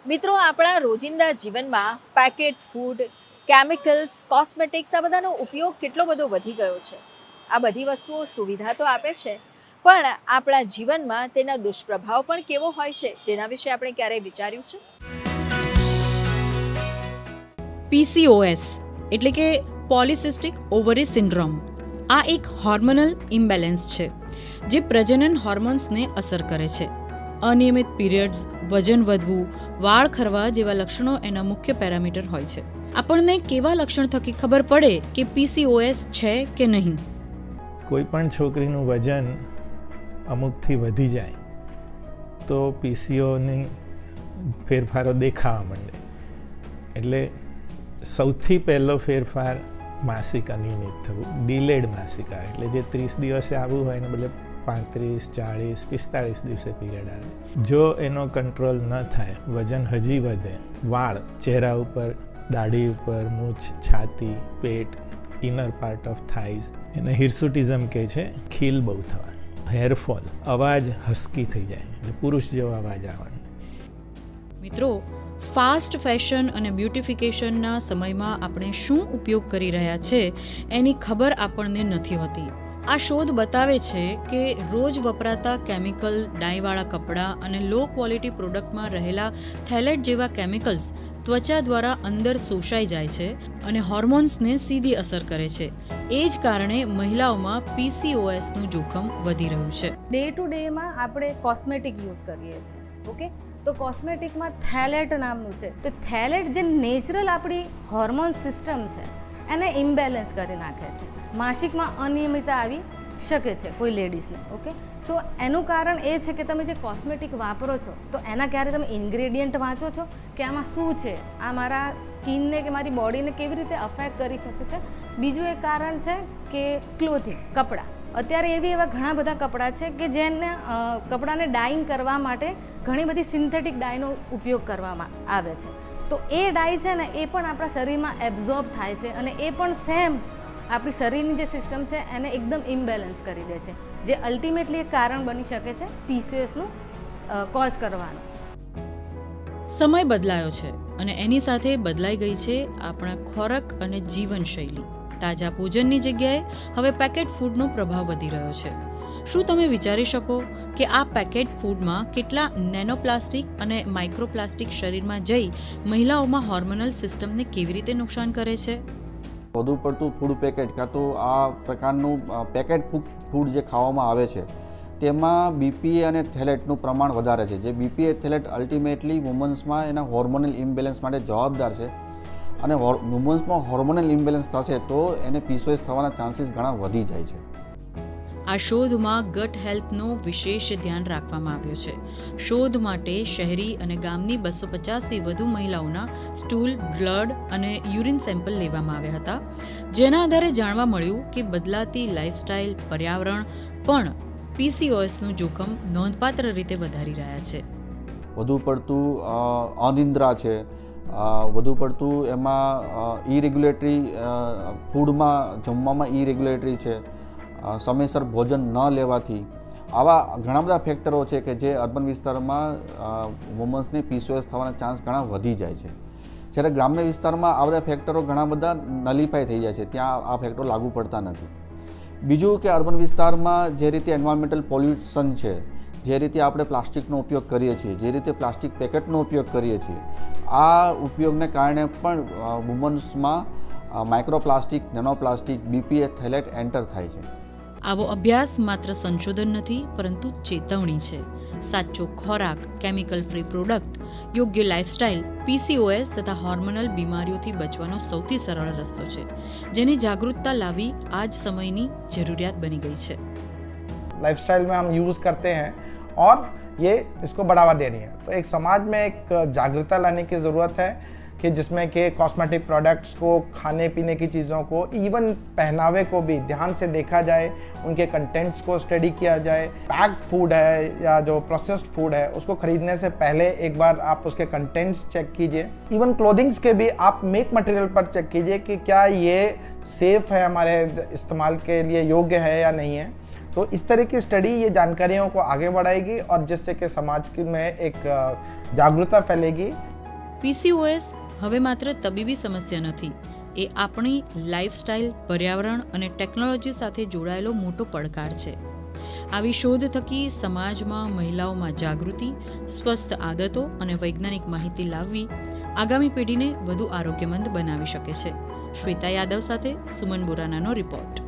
મિત્રો, આપણા રોજિંદા જીવનમાં પેકેટ ફૂડ, કેમિકલ્સ, કોસ્મેટિક્સ આ બધાનો ઉપયોગ કેટલો બધો વધી ગયો છે. આ બધી વસ્તુઓ સુવિધા તો આપે છે, પણ આપણા જીવનમાં તેના દુષ્પ્રભાવ પણ કેવો હોય છે તેના વિશે આપણે ક્યારેય વિચાર્યું છે? PCOS એટલે કે પોલિસિસ્ટિક ઓવરી સિન્ડ્રોમ આ એક હોર્મોનલ ઇમ્બેલેન્સ છે જે પ્રજનન હોર્મોન્સને અસર કરે છે. અનિયમિત પીરિયડ્સ, વજન વધવું, વાળ ખરવા જેવા લક્ષણો એના મુખ્ય પેરામીટર હોય છે. આપણને કેવા લક્ષણ થકી ખબર પડે કે PCOS છે કે નહીં? કોઈ પણ છોકરીનું વજન અમુકથી વધી જાય તો PCOની ફેરફારો દેખાવા માંડે. એટલે સૌથી પહેલો ફેરફાર માસિક અનિયમિત થવું, ડિલેડ માસિકા, એટલે જે 30 દિવસે આવવું હોય એને બદલે 35, 40, 45 દિવસે પીરિયડ આવે. જો એનો કંટ્રોલ ન થાય, વજન હજી વધે, વાળ ચહેરા ઉપર, દાઢી ઉપર, મૂછ, છાતી, પેટ, ઇનર પાર્ટ ઓફ થાઇઝ, એને હિર્સુટિઝમ કહે છે, ખીલ બહુ થવા, હેરફોલ, અવાજ હસ્કી થઈ જાય, એટલે પુરુષ જેવો અવાજ આવવાનો. મિત્રો, ફાસ્ટ ફેશન અને બ્યુટિફિકેશનના સમયમાં આપણે શું ઉપયોગ કરી રહ્યા છે એની ખબર આપણને નથી હોતી. આ શોધ બતાવે છે કે રોજ વપરાતા કેમિકલ, ડાઈવાળા કપડાં અને લો ક્વોલિટી પ્રોડક્ટમાં રહેલા થેલેટ જેવા કેમિકલ્સ ત્વચા દ્વારા અંદર શોષાઈ જાય છે અને હોર્મોન્સને સીધી અસર કરે છે. એ જ કારણે મહિલાઓમાં PCOSનું જોખમ વધી રહ્યું છે. ડે ટુ ડેમાં આપણે કોસ્મેટિક યુઝ કરીએ છીએ, ઓકે? તો કોસ્મેટિકમાં થેલેટ નામનું છે. તો થેલેટ જે નેચરલ આપણી હોર્મોન સિસ્ટમ છે એને ઇમ્બેલેન્સ કરી નાખે છે. માસિકમાં અનિયમિતતા આવી શકે છે કોઈ લેડીઝને, ઓકે? સો એનું કારણ એ છે કે તમે જે કોસ્મેટિક વાપરો છો તો એના ક્યારે તમે ઇન્ગ્રેડિયન્ટ વાંચો છો કે આમાં શું છે, આ મારા સ્કિનને કે મારી બોડીને કેવી રીતે અફેક્ટ કરી શકે છે. બીજું એક કારણ છે કે ક્લોથિંગ, કપડાં. અત્યારે એવા ઘણા બધા કપડાં છે કે જેને કપડાને ડાઇંગ કરવા માટે ઘણી બધી સિન્થેટિક ડાયનો ઉપયોગ કરવામાં આવે છે. તો એ ડાય છે ને એ પણ આપણા શરીરમાં એબ્ઝોર્બ થાય છે અને એ પણ સેમ આપણી શરીરની જે સિસ્ટમ છે એને એકદમ ઇમ્બેલેન્સ કરી દે છે, જે અલ્ટિમેટલી એક કારણ બની શકે છે PCOSનું કોઝ કરવાનું. સમય બદલાયો છે અને એની સાથે બદલાઈ ગઈ છે આપણા ખોરાક અને જીવનશૈલી. તાજા ભોજનની જગ્યાએ હવે પેકેટ ફૂડનો પ્રભાવ વધી રહ્યો છે. શું તમે વિચારી શકો કે આ પેકેટ ફૂડમાં કેટલા નેનોપ્લાસ્ટિક અને માઇક્રોપ્લાસ્ટિક શરીરમાં જઈ મહિલાઓમાં હોર્મોનલ સિસ્ટમને કેવી રીતે નુકસાન કરે છે? વધુ પડતું ફૂડ પેકેટ કાં તો આ પ્રકારનું પેકેટ ફૂડ જે ખાવામાં આવે છે તેમાં BPA અને થેલેટનું પ્રમાણ વધારે છે. જે BPA થેલેટ અલ્ટિમેટલી વુમન્સમાં એના હોર્મોનલ ઇમ્બેલેન્સ માટે જવાબદાર છે અને વુમન્સમાં હોર્મોનલ ઇમ્બેલેન્સ થશે તો એને PCOS થવાના ચાન્સીસ ઘણા વધી જાય છે. આ શોધમાં ગટ હેલ્થનો વિશેષ ધ્યાન રાખવામાં આવ્યો છે. શોધ માટે શહેરી અને ગામની 250થી વધુ મહિલાઓના સ્ટૂલ, બ્લડ અને યુરિન સેમ્પલ લેવામાં આવ્યા હતા, જેના આધારે જાણવા મળ્યું કે બદલાતી લાઇફસ્ટાઇલ, પર્યાવરણ પણ PCOSનું જોખમ નોંધપાત્ર રીતે વધારી રહ્યા છે. વધુ પડતું અનિદ્રા છે, વધુ પડતું એમાં ઇરેગ્યુલેટરી ફૂડમાં, જમવામાં ઇરેગ્યુલેટરી છે, સમયસર ભોજન ન લેવાથી, આવા ઘણા બધા ફેક્ટરો છે કે જે અર્બન વિસ્તારમાં વુમન્સને PCOS થવાના ચાન્સ ઘણા વધી જાય છે. જ્યારે ગ્રામ્ય વિસ્તારમાં આ બધા ફેક્ટરો ઘણા બધા નલિફાઈ થઈ જાય છે, ત્યાં આ ફેક્ટરો લાગુ પડતા નથી. બીજું કે અર્બન વિસ્તારમાં જે રીતે એન્વાયરમેન્ટલ પોલ્યુશન છે, જે રીતે આપણે પ્લાસ્ટિકનો ઉપયોગ કરીએ છીએ, જે રીતે પ્લાસ્ટિક પેકેટનો ઉપયોગ કરીએ છીએ, આ ઉપયોગને કારણે પણ વુમન્સમાં માઇક્રોપ્લાસ્ટિક, નેનોપ્લાસ્ટિક, BPA થેલેટ એન્ટર થાય છે. આવો અભ્યાસ માત્ર સંશોધન નથી પરંતુ ચેતવણી છે. સાચો ખોરાક, કેમિકલ ફ્રી પ્રોડક્ટ, યોગ્ય લાઇફસ્ટાઇલ PCOS તથા હોર્મોનલ બીમારીઓથી બચવાનો સૌથી સરળ રસ્તો છે, જેની જાગૃતતા લાવવી આજ સમયની જરૂરિયાત બની ગઈ છે. लाइफस्टाइल में हम यूज़ करते हैं और ये इसको बढ़ावा दे रही हैं. तो एक समाज में एक जागरूकता लाने की ज़रूरत है कि जिसमें कि कॉस्मेटिक प्रोडक्ट्स को, खाने पीने की चीज़ों को, इवन पहनावे को भी ध्यान से देखा जाए, उनके कंटेंट्स को स्टडी किया जाए. पैक्ड फूड है या जो प्रोसेस्ड फूड है उसको खरीदने से पहले एक बार आप उसके कंटेंट्स चेक कीजिए. इवन क्लोथिंग्स के भी आप मेक मटेरियल पर चेक कीजिए कि क्या ये सेफ़ है, हमारे इस्तेमाल के लिए योग्य है या नहीं है. तो इस तरह की स्टडी ये जानकारियों को आगे बढ़ाएगी और जिससे कि समाज में एक जागरूकता फैलेगी. PCOS હવે માત્ર તબીબી સમસ્યા નથી, એ આપણી લાઈફસ્ટાઈલ, પર્યાવરણ અને ટેકનોલોજી સાથે જોડાયેલો મોટો પડકાર છે. આવી શોધ થકી સમાજમાં મહિલાઓમાં જાગૃતિ, સ્વસ્થ આદતો અને વૈજ્ઞાનિક માહિતી લાવવી આગામી પેઢીને વધુ આરોગ્યમંદ બનાવી શકે છે. શ્વેતા યાદવ સાથે સુમન બોરાનાનો રિપોર્ટ.